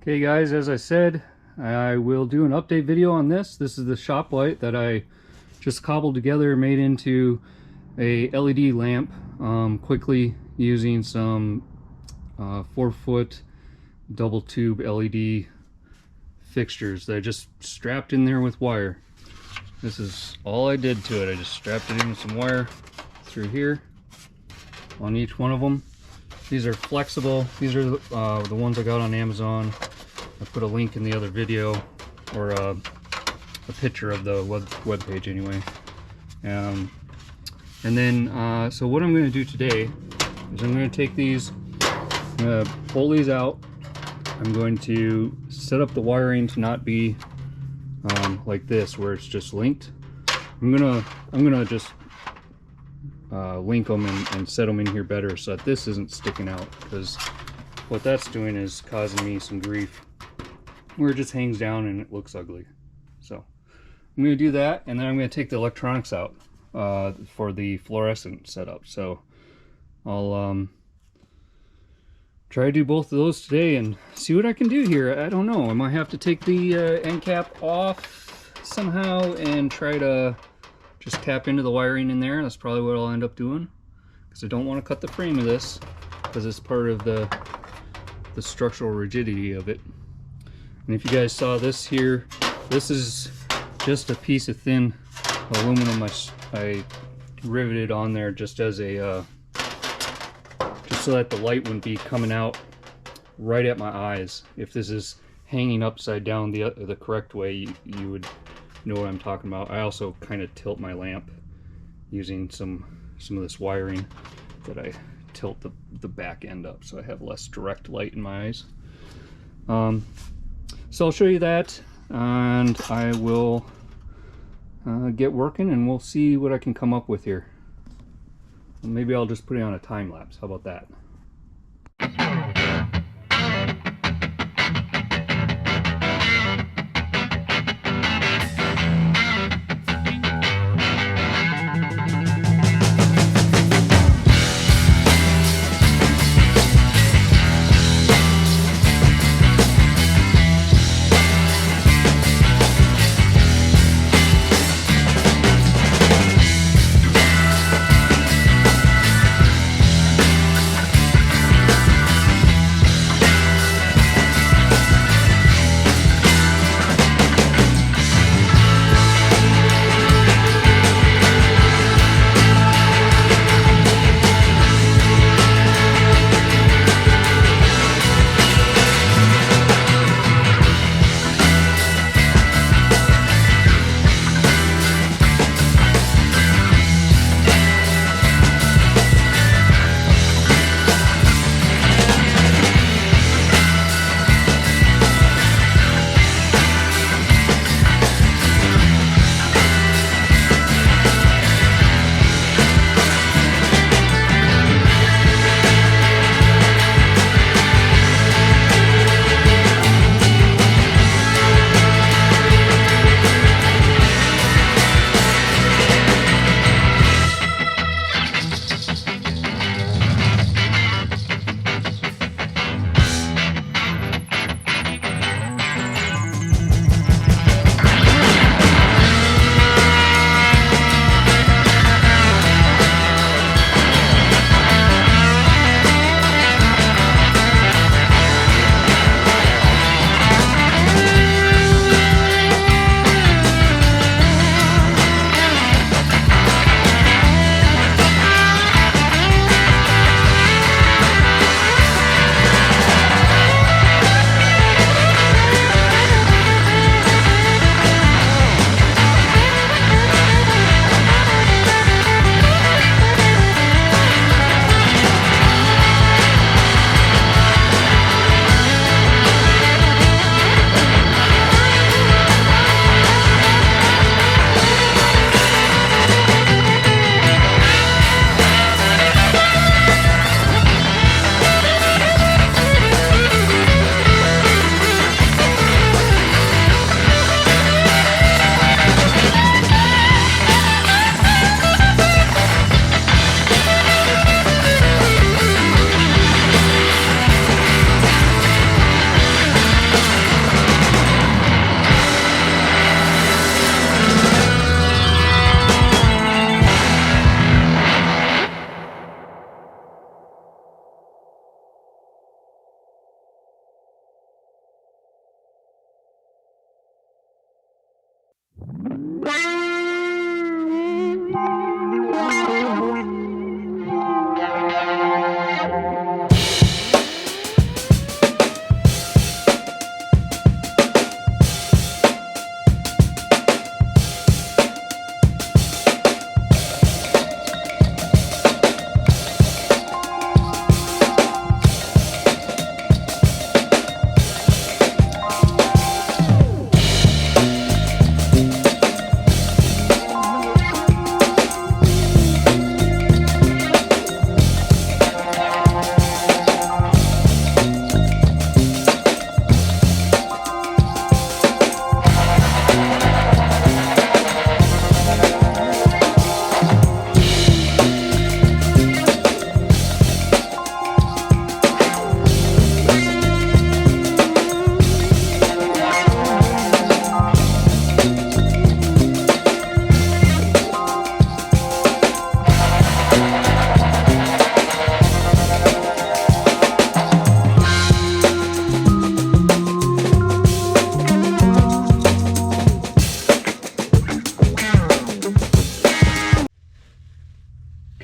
Okay guys, as I said, I will do an update video on this. This is the shop light that I just cobbled together, made into a LED lamp quickly using some 4-foot double tube LED fixtures that I just strapped in there with wire. This is all I did to it. I just strapped it in with some wire through here on each one of them. These are flexible. These are the ones I got on Amazon. I put a link in the other video, or a picture of the web page anyway. And then, so what I'm going to do today is I'm going to take these, I'm going to pull these out. I'm going to set up the wiring to not be like this, where it's just linked. I'm gonna just link them and set them in here better so that this isn't sticking out, because what that's doing is causing me some grief where it just hangs down and it looks ugly. So I'm going to do that, and then I'm going to take the electronics out for the fluorescent setup. So I'll try to do both of those today and see what I can do here. I don't know, I might have to take the end cap off somehow and try to just tap into the wiring in there. That's probably what I'll end up doing, because I don't want to cut the frame of this, because it's part of the structural rigidity of it. And if you guys saw this here, this is just a piece of thin aluminum I riveted on there just as a just so that the light wouldn't be coming out right at my eyes. If this is hanging upside down the correct way, you would know what I'm talking about. I also kind of tilt my lamp using some of this wiring that I tilt the back end up so I have less direct light in my eyes. So I'll show you that, and I will get working, and we'll see what I can come up with here. Maybe I'll just put it on a time lapse. How about that?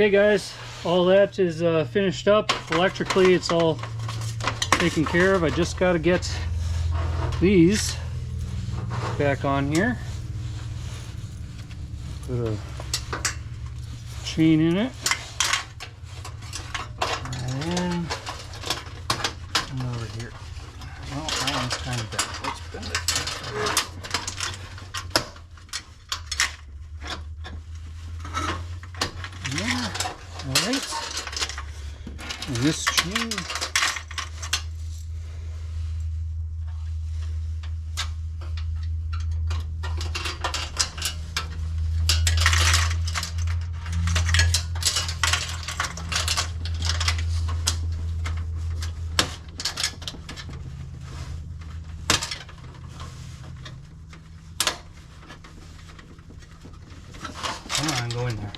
Okay guys, all that is finished up. Electrically it's all taken care of. I just got to get these back on here. Put a chain in it. And come over here. Well, that one's kind of bent. Let's bend it. Yeah, alright. And this chain. Come on, go in there.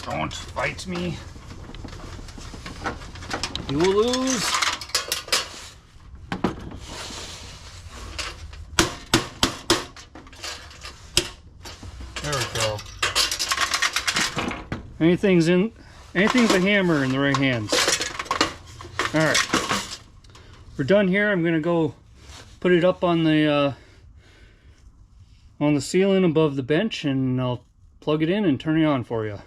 Don't fight me. You will lose. There we go. Anything's a hammer in the right hands. Alright. We're done here. I'm gonna go put it up on the ceiling above the bench, and I'll plug it in and turn it on for you.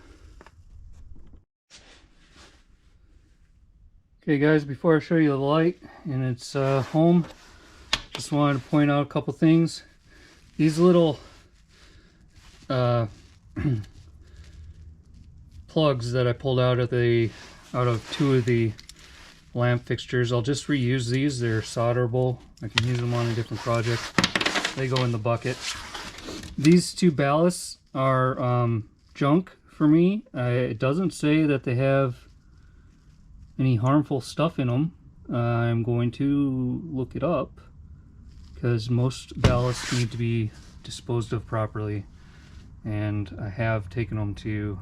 Okay guys, before I show you the light and its home, just wanted to point out a couple things. These little plugs that I pulled out of two of the lamp fixtures, I'll just reuse these. They're solderable. I can use them on a different project. They go in the bucket. These two ballasts are junk for me. It doesn't say that they have any harmful stuff in them. I'm going to look it up because most ballasts need to be disposed of properly, and I have taken them to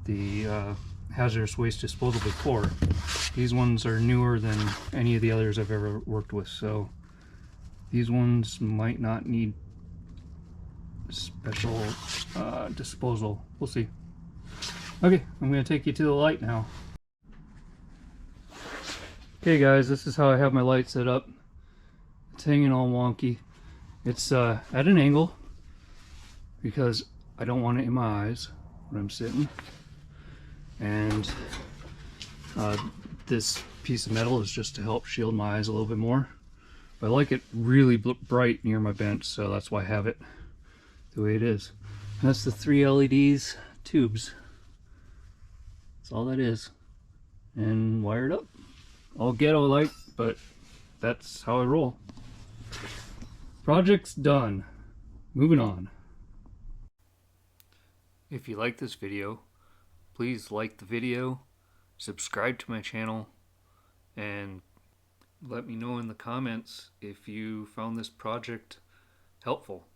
the hazardous waste disposal before. These ones are newer than any of the others I've ever worked with, so these ones might not need special disposal. We'll see. Okay, I'm going to take you to the light now. Okay guys, this is how I have my light set up. It's hanging all wonky. It's at an angle because I don't want it in my eyes when I'm sitting. And this piece of metal is just to help shield my eyes a little bit more. But I like it really bright near my bench, so that's why I have it the way it is. And that's the 3 LEDs tubes. That's all that is. And wired up. All ghetto light, but that's how I roll. Project's done. Moving on. If you like this video, please like the video, subscribe to my channel, and let me know in the comments if you found this project helpful.